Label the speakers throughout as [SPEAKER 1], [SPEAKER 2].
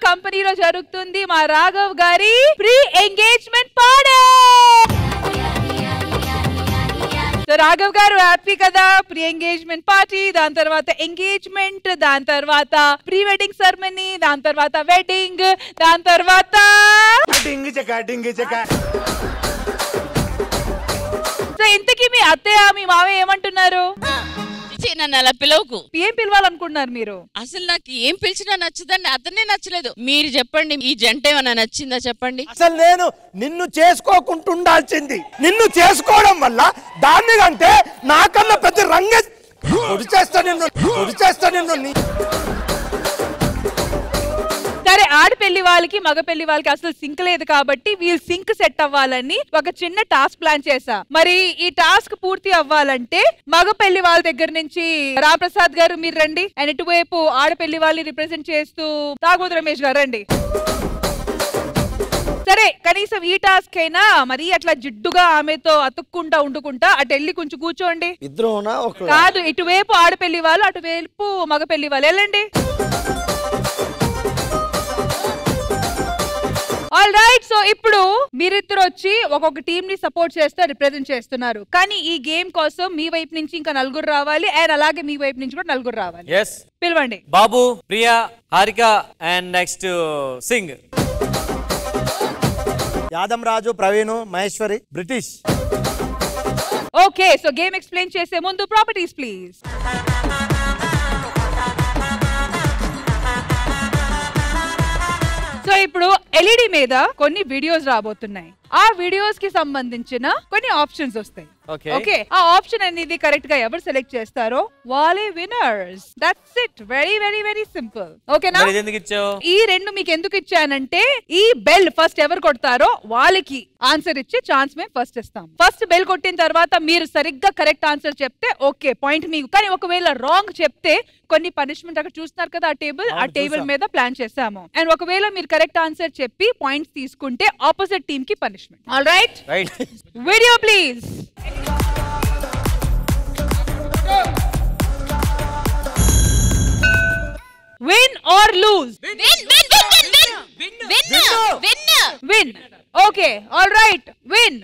[SPEAKER 1] కంపెనీలో జరుగుతుంది మా రాఘవ్ గారి pre engagement party. So Raghav గారు హ్యాపీ కదా, ప్రీ ఎంగేజ్మెంట్ పార్టీ, దాని తర్వాత ఎంగేజ్మెంట్, దాని తర్వాత ప్రీ వెడ్డింగ్ సెరమనీ, దాని తర్వాత వెడ్డింగ్, దాని తర్వాత సో ఇంతకీ మీ అత్తయ్య మీ మావయ్య ఏమంటున్నారు?
[SPEAKER 2] నన్ను అలా పిలవకు.
[SPEAKER 1] ఏం పిలవాలనుకుంటున్నారు మీరు?
[SPEAKER 2] అసలు నాకు ఏం పిలిచినా నచ్చదండి, అతనే నచ్చలేదు. మీరు చెప్పండి, ఈ జంట ఏమన్నా నచ్చిందా చెప్పండి.
[SPEAKER 3] అసలు నేను నిన్ను చేసుకోకుంటుండాల్సింది, నిన్ను చేసుకోవడం వల్ల దాన్ని కంటే నాకన్నా పెద్ద రంగే పొడిచేస్తా నిన్ను.
[SPEAKER 1] సరే, ఆడపెళ్లి వాళ్ళకి మగ పెళ్లి వాళ్ళకి అసలు సింక్ లేదు కాబట్టి వీళ్ళు సింక్ సెట్ అవ్వాలని ఒక చిన్న టాస్క్ ప్లాన్ చేశా. మరి ఈ టాస్క్ పూర్తి అవ్వాలంటే మగ పెళ్లి వాళ్ళ దగ్గర నుంచి రామప్రసాద్ గారు మీరు రండి, అండ్ ఇటువైపు ఆడపెళ్లి వాళ్ళని రిప్రజెంట్ చేస్తూ తాగుబోతు రమేష్ గారు రండి. సరే, కనీసం ఈ టాస్క్ అయినా మరి అట్లా జిడ్డుగా ఆమెతో అతుక్కుంటా ఉండుకుంటా అటు వెళ్ళి కొంచెం కూర్చోండి. కాదు, ఇటువైపు ఆడపెళ్లి వాళ్ళు, అటువైపు మగ పెళ్లి వాళ్ళు, వెళ్ళండి. ఆల్ రైట్, సో ఇప్పుడు మీరిద్దరు వచ్చి ఒక్కొక్క టీం ని సపోర్ట్ చేస్తూ రిప్రజెంట్ చేస్తున్నారు. కానీ ఈ గేమ్ కోసం మీ వైపు నుంచి ఇంకా నలుగురు రావాలి, అండ్ అలాగే మీ వైపు నుంచి కూడా నలుగురు రావాలి. పిలవండి.
[SPEAKER 4] Babu, Priya, Harika and next Singh.
[SPEAKER 3] యాదం Raju, Praveen, Maheshwari, British.
[SPEAKER 1] Okay, so game explain చేసే ముందు ప్రాపర్టీస్ ప్లీజ్. సో ఇప్పుడు ఎల్ఈడి మీద కొన్ని వీడియోస్ రాబోతున్నాయి. ఆ వీడియోస్ కి సంబంధించిన కొన్ని ఆప్షన్స్ వస్తాయి. ఓకే, ఆ ఆప్షన్ అనేది కరెక్ట్ గా ఎవరు సెలెక్ట్ చేస్తారో వాళ్ళే winners. That's it, very very very simple. ఓకేనా? ఈ రెండు మీకు ఎందుకు ఇచ్చానంటే ఈ బెల్ ఫస్ట్ ఎవరు కొడతారో వాళ్ళకి ఆన్సర్ ఇచ్చే ఛాన్స్ మేము ఫస్ట్ ఇస్తాం. ఫస్ట్ బెల్ కొట్టిన తర్వాత మీరు సరిగ్గా కరెక్ట్ ఆన్సర్ చెప్తే ఓకే పాయింట్ మీకు. కానీ ఒకవేళ రాంగ్ చెప్తే కొన్ని పనిష్మెంట్ అక్కడ చూస్తున్నారు కదా ఆ టేబుల్ మీద ప్లాన్ చేసాము. అండ్ ఒకవేళ మీరు కరెక్ట్ ఆన్సర్ చెప్పి పాయింట్స్ తీసుకుంటే ఆపోజిట్ టీమ్ కి punishment. All right, video please. Win or lose? Win. Okay, all right, win.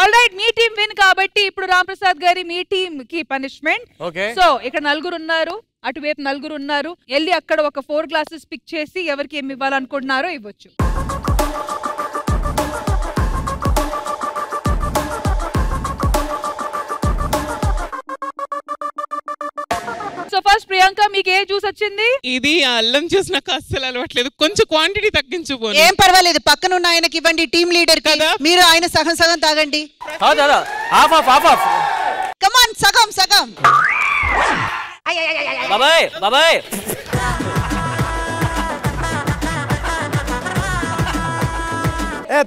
[SPEAKER 1] All right, me team win కాబట్టి ఇప్పుడు రామప్రసాద్ గారి మీ టీం కి పనిష్మెంట్. సో ఇక్కడ నలుగురు ఉన్నారు, అటువైపు నలుగురు ఉన్నారు. వెళ్ళి అక్కడ ఒక 4 గ్లాసెస్ పిక్ చేసి ఎవరికి ఏమి ఇవ్వాలనుకుంటున్నారో ఇవ్వచ్చు. సో ఫస్ట్ ప్రియాంక, మీకు ఏ జ్యూస్ వచ్చింది?
[SPEAKER 5] ఇది అల్లం జ్యూస్ నాకు అస్సలు అలవాట్లేదు, కొంచెం క్వాంటిటీ తగ్గించుకోండి.
[SPEAKER 6] ఏం పర్వాలేదు, పక్కన ఉన్న ఆయనకి ఇవ్వండి, టీమ్ లీడర్ కి. మీరు ఆయన సగం సగం తాగండి. కమాన్, సగం సగం.
[SPEAKER 4] బాబాయ్ బాబాయ్,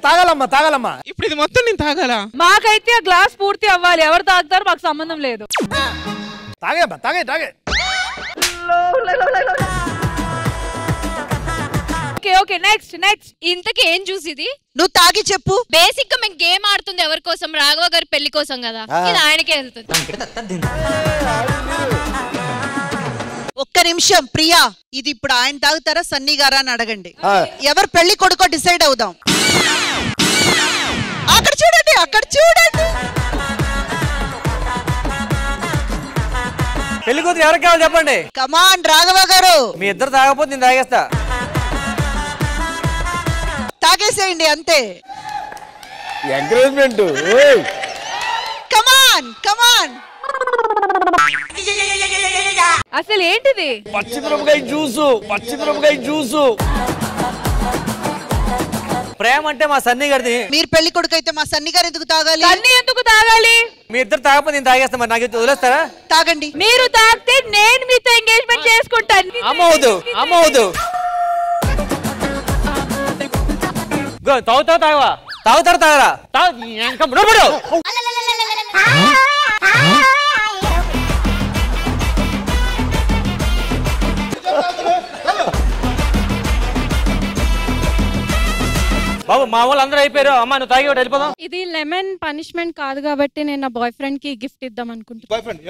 [SPEAKER 3] తాగాలమ్మా.
[SPEAKER 5] ఇప్పుడు ఇది మొత్తం నేను తాగాలా?
[SPEAKER 1] మాకైతే ఆ గ్లాస్ పూర్తి అవ్వాలి, ఎవరు తాగుతారో మాకు సంబంధం లేదు.
[SPEAKER 3] తాగే.
[SPEAKER 1] Okay, next.
[SPEAKER 2] ఇంతకీ ఏం జ్యూస్ ఇది?
[SPEAKER 6] నువ్వు తాగి చెప్పు.
[SPEAKER 2] బేసిక్ గా మేము గేమ్ ఆడుతుంది ఎవరి కోసం? రాఘవ గారి పెళ్లి కోసం కదా, ఇది ఆయనకే వెళ్తుంది.
[SPEAKER 6] ఒక్క నిమిషం ప్రియా, ఇది ఇప్పుడు ఆయన తాగుతారా సన్నీ గారా అని అడగండి. ఎవరు పెళ్లి కొడుకో డిసైడ్ అవుదాం. అక్కడ చూడండి.
[SPEAKER 4] పెళ్లి కూతురు ఎవరికి కావాలి చెప్పండి.
[SPEAKER 6] కమాన్ రాఘవ గారు.
[SPEAKER 4] మీ ఇద్దరు తాగకపోతే నేను తాగేస్తా.
[SPEAKER 6] తాగేసేయండి అంతే.
[SPEAKER 3] ఎంకరేజ్మెంట్.
[SPEAKER 6] కమాన్.
[SPEAKER 1] అసలు ఏంటిది?
[SPEAKER 3] పచ్చిమిరపకాయ జ్యూసు.
[SPEAKER 4] ప్రేమ అంటే మా సన్నీ గారిది.
[SPEAKER 6] మీరు పెళ్లి కొడుకు అయితే మా సన్నీ గారు ఎందుకు తాగాలి?
[SPEAKER 1] సన్నీ ఎందుకు తాగాలి?
[SPEAKER 4] మీ ఇద్దరు తాగకపోతే నేను తాగేస్తా. మరి నాకు వదిలేస్తారా?
[SPEAKER 6] తాగండి.
[SPEAKER 1] మీరు తాగితే నేను మీతో ఎంగేజ్మెంట్ చేసుకుంటాను.
[SPEAKER 4] అమ్మవద్దు. తాగుతారా? తాగరా? బాబు మా వాళ్ళు అందరూ అయిపోయారు. అమ్మా నువ్వు తాగి వెళ్ళిపోదాం.
[SPEAKER 7] ఇది లెమన్ పనిష్మెంట్ కాదు కాబట్టి నేను నా బాయ్ ఫ్రెండ్ కి గిఫ్ట్ ఇద్దాం అనుకుంటున్నాను.
[SPEAKER 3] బాయ్ ఫ్రెండ్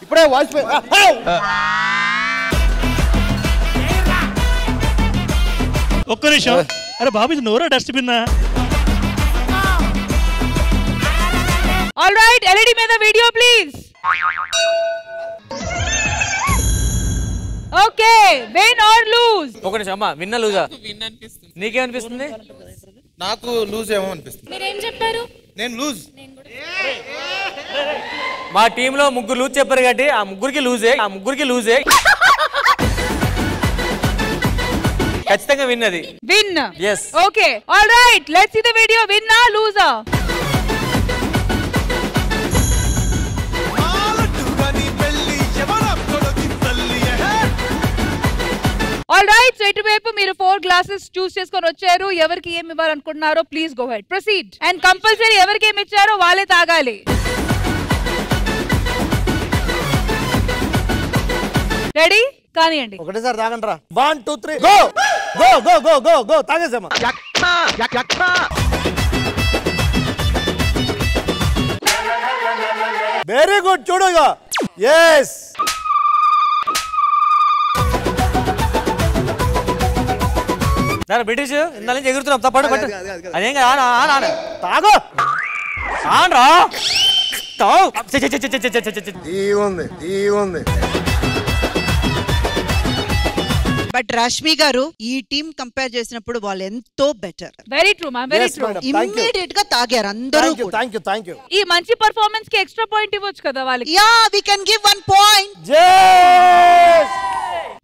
[SPEAKER 3] ఇప్పుడే వాయిస్
[SPEAKER 8] ఒక్క నిమిషం. అరే బాబు ఇది నోరా డస్ట్బిన్?
[SPEAKER 1] ఆల్ రైట్, ఎల్ఈడి మీద video please. Okay, win or lose?
[SPEAKER 4] ఒక నిమిషం అమ్మా, విన్నా లూజా?
[SPEAKER 5] విన్ అనిపిస్తుంది.
[SPEAKER 4] నీకేమనిపిస్తుంది?
[SPEAKER 3] నాకు లూజ్ ఏమో అనిపిస్తుంది.
[SPEAKER 7] మీరేం చెప్పారు?
[SPEAKER 3] నేను లూజ్.
[SPEAKER 4] మా టీంలో ముగ్గురు లూజ్ చెప్పారు కాబట్టి ఆ ముగ్గురికి లూజే. ఖచ్చితంగా విన్నది.
[SPEAKER 1] Win.
[SPEAKER 4] Yes.
[SPEAKER 1] Okay, all right, let's see the video. విన్నా లూజా? ఆల్ రైట్, సో ఇటువైపు మీరు 4 గ్లాసెస్ చూస్ చేసుకొని వచ్చారు. ఎవరికి ఏమి ఇవ్వాలనుకుంటున్నారో please go ahead, proceed. And compulsory ఎవరికి ఏమి ఇచ్చారో వాళ్ళే తాగాలి. రెడీ? కానియండి.
[SPEAKER 3] ఒకటేసారి తాగండి రా. 1 2 3 go go go go go go తాగేసామా. Very good. చూడు ఇక. ఎస్.
[SPEAKER 4] బ్రిటిష్ ఇందా నుంచి ఎగురుతున్నాం. తప్పడు పట్టు. అదేం కదా
[SPEAKER 3] తాగో.
[SPEAKER 4] ఆనరా
[SPEAKER 6] బట్ రష్మి గారు ఈ టీం కంపేర్ చేసినప్పుడు వాళ్ళు ఎంతో better.
[SPEAKER 1] Very true ma'am, very true.
[SPEAKER 6] Immediate గా తాగారు అందరూ.
[SPEAKER 3] Thank you.
[SPEAKER 1] ఈ మంచి పర్ఫార్మెన్స్ కి ఎక్స్ట్రా పాయింట్ ఇవ్వచ్చు కదా వాళ్ళకి.
[SPEAKER 6] Yeah, we can give 1 point.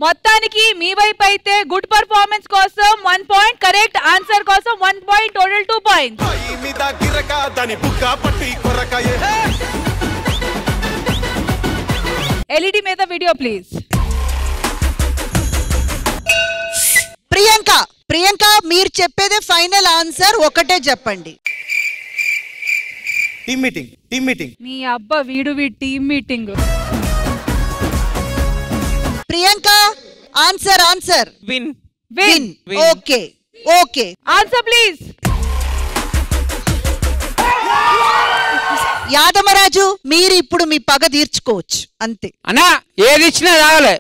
[SPEAKER 1] మొత్తానికి మీ వైపు అయితే గుడ్ పర్ఫార్మెన్స్ కోసం 1 పాయింట్, కరెక్ట్ ఆన్సర్ కోసం 1 పాయింట్, టోటల్ 2 పాయింట్స్. ఎల్ఈడి మీద వీడియో ప్లీజ్.
[SPEAKER 6] ప్రియాంక మీరు చెప్పేదే ఫైనల్ ఆన్సర్, ఒకటే చెప్పండి.
[SPEAKER 3] Team meeting.
[SPEAKER 1] నీ అబ్బా వీడు team meeting.
[SPEAKER 6] Priyanka answer.
[SPEAKER 5] Win.
[SPEAKER 6] Okay
[SPEAKER 1] answer please.
[SPEAKER 6] Yadamaraju మీరు ఇప్పుడు మీ పగ తీర్చుకోవచ్చు అంతే.
[SPEAKER 9] అన్నా ఏది ఇచ్చినా రావాలి.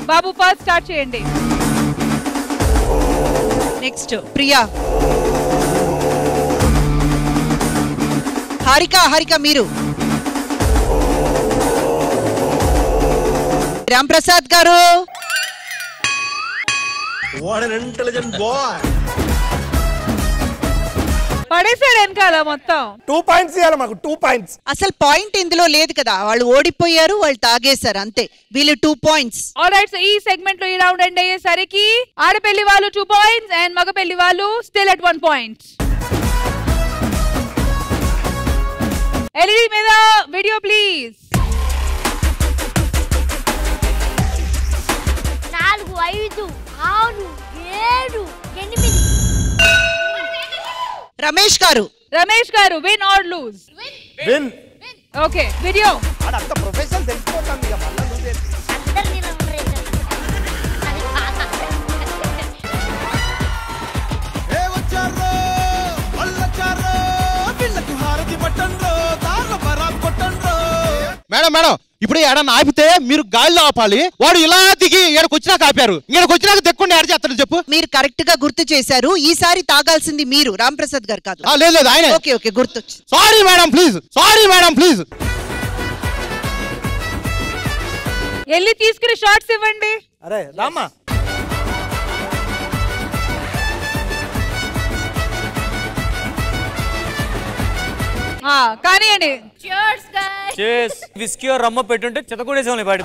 [SPEAKER 1] బాబు ఫస్ట్ స్టార్ట్ చేయండి.
[SPEAKER 6] నెక్స్ట్ ప్రియా. హారిక మీరు. రామ్ ప్రసాద్ గారు.
[SPEAKER 1] పడేసాడు వెనకాల మొత్తం.
[SPEAKER 3] 2 పాయింట్స్ ఇవ్వాలి మాకు. 2 పాయింట్స్.
[SPEAKER 6] అసలు పాయింట్ ఇందులో లేదు కదా, వాళ్ళు ఓడిపోయారు, వాళ్ళు తాగేశారు అంతే. వీళ్ళు 2 పాయింట్స్.
[SPEAKER 1] ఆల్రైట్, సో ఈ సెగ్మెంట్ లో ఈ రౌండ్ ఎండ్ అయ్యేసరికి ఆడపెళ్లి వాళ్ళు 2 పాయింట్స్ అండ్ మగ పెళ్లి వాళ్ళు స్టిల్ అట్ 1 పాయింట్. ఎల్ఈడి మీద video please.
[SPEAKER 10] 4 5 6 7 8.
[SPEAKER 6] Ramesh garu win or lose?
[SPEAKER 3] Win.
[SPEAKER 1] Okay, video.
[SPEAKER 3] అంత ప్రొఫెషనల్ తెలిసిపోతాను ఇక మళ్ళా లూజ్ చేసి.
[SPEAKER 11] మేడం ఇప్పుడు ఏడన్నా ఆపితే మీరు గాలిలో ఆపాలి. వాడు ఇలా దిగి ఏడకు వచ్చినాక ఆపారు. ఇక్కడికి వచ్చినాక దెక్కుండా ఏడ చేస్తాడు చెప్పు.
[SPEAKER 6] మీరు కరెక్ట్ గా గుర్తు చేశారు. ఈసారి తాగాల్సింది మీరు, రామ్ ప్రసాద్ గారు కాదు.
[SPEAKER 11] లేదు ఆయన.
[SPEAKER 6] ఓకే గుర్తొచ్చు.
[SPEAKER 11] Sorry madam please.
[SPEAKER 1] వెళ్ళి తీసుకుని షార్ట్స్ ఇవ్వండి.
[SPEAKER 3] అరే రామ్మా.
[SPEAKER 1] కానివ్వండి.
[SPEAKER 4] విస్కీ రమ్మ పెట్టుంటే చెత్తకూడేసేవాళ్ళని పాటి.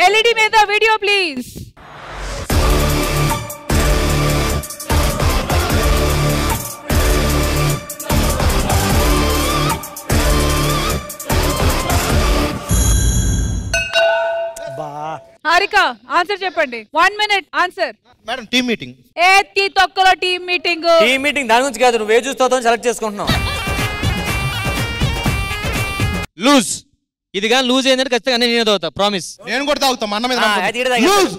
[SPEAKER 1] ఎల్ఈడి మీద వీడియో ప్లీజ్. హారిక ఆన్సర్ చెప్పండి. 1 minute answer.
[SPEAKER 11] Madam team meeting.
[SPEAKER 1] ఏతి తొక్కలో టీమ్ మీటింగ్.
[SPEAKER 4] టీమ్ మీటింగ్ దాని గురించి కాదు, నువ్వు ఏ చూస్తావు సెలెక్ట్ చేసుకుంటున్నావు.
[SPEAKER 9] లూజ్. ఇది కానీ లూజ్ అయిందంటే ఖచ్చితంగా నేను తాగుతా, ప్రామిస్.
[SPEAKER 11] నేను కూడా తాగుతా, మా అన్న మీద
[SPEAKER 4] lose.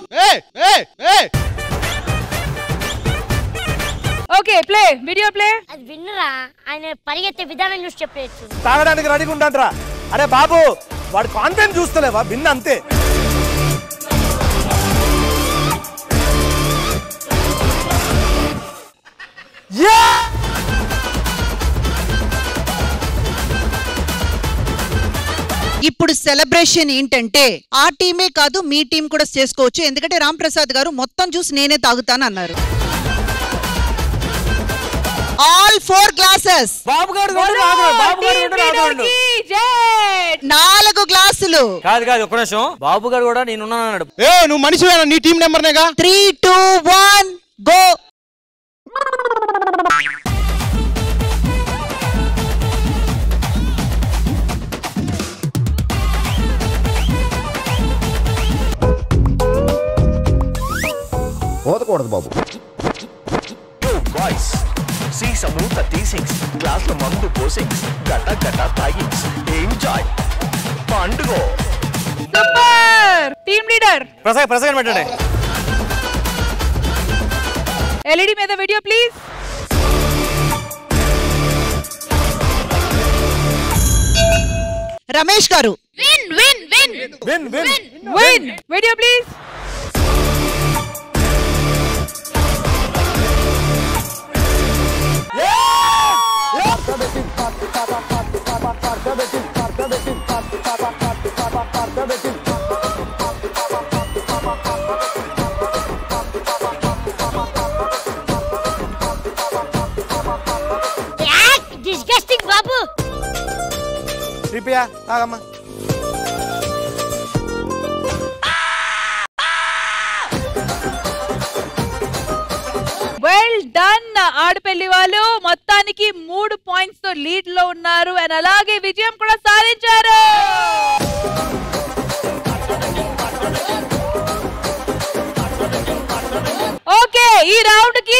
[SPEAKER 1] Okay play, video play.
[SPEAKER 10] అది విన్నరా, ఆయన పరిగెత్తే విధానం చూసి చెప్పేయచ్చు.
[SPEAKER 3] తాగడానికి రెడీగా ఉంటాంట్రా. అరే బాబు వాడు కాన్ఫిడెన్స్ చూస్తలేవా, విన్ అంతే.
[SPEAKER 6] ఇప్పుడు సెలబ్రేషన్ ఏంటంటే ఆ టీమే కాదు మీ టీం కూడా చేసుకోవచ్చు, ఎందుకంటే రామ్ ప్రసాద్ గారు మొత్తం జ్యూస్ నేనే తాగుతాను అన్నారు. All 4 glasses.
[SPEAKER 4] బాబు గారు
[SPEAKER 6] 4 గ్లాసులు.
[SPEAKER 4] కాదు కాదు ఒక్క నిమిషం, బాబు గారు కూడా నేనున్నాను అన్నాడు.
[SPEAKER 11] నువ్వు మనిషివేనా? నీ టీం నెంబర్ నేగా.
[SPEAKER 6] 3 2 1 గో.
[SPEAKER 3] పోతకూడదు బాబు.
[SPEAKER 12] సీసము 36 గ్లాసుల మందు పోసింగ్స్ గట గట తాగింగ్స్ ఎంజాయ్ పండుగ.
[SPEAKER 1] సూపర్ టీమ్ లీడర్
[SPEAKER 4] ప్రసంగం పెట్టండి.
[SPEAKER 1] ఎల్ఈడి మీద video please.
[SPEAKER 6] Ramesh garu
[SPEAKER 2] win win win
[SPEAKER 3] win win
[SPEAKER 1] win video please.
[SPEAKER 10] Disgusting బాబు.
[SPEAKER 3] రిపియా తాగమ్మా.
[SPEAKER 1] Well done. ఆడపల్లి వాళ్ళు మొత్తానికి 3 పాయింట్స్ తో లీడ్ లో ఉన్నారు అండ్ అలాగే విజయం కూడా సాధించారు. ఓకే ఈ రౌండ్ కి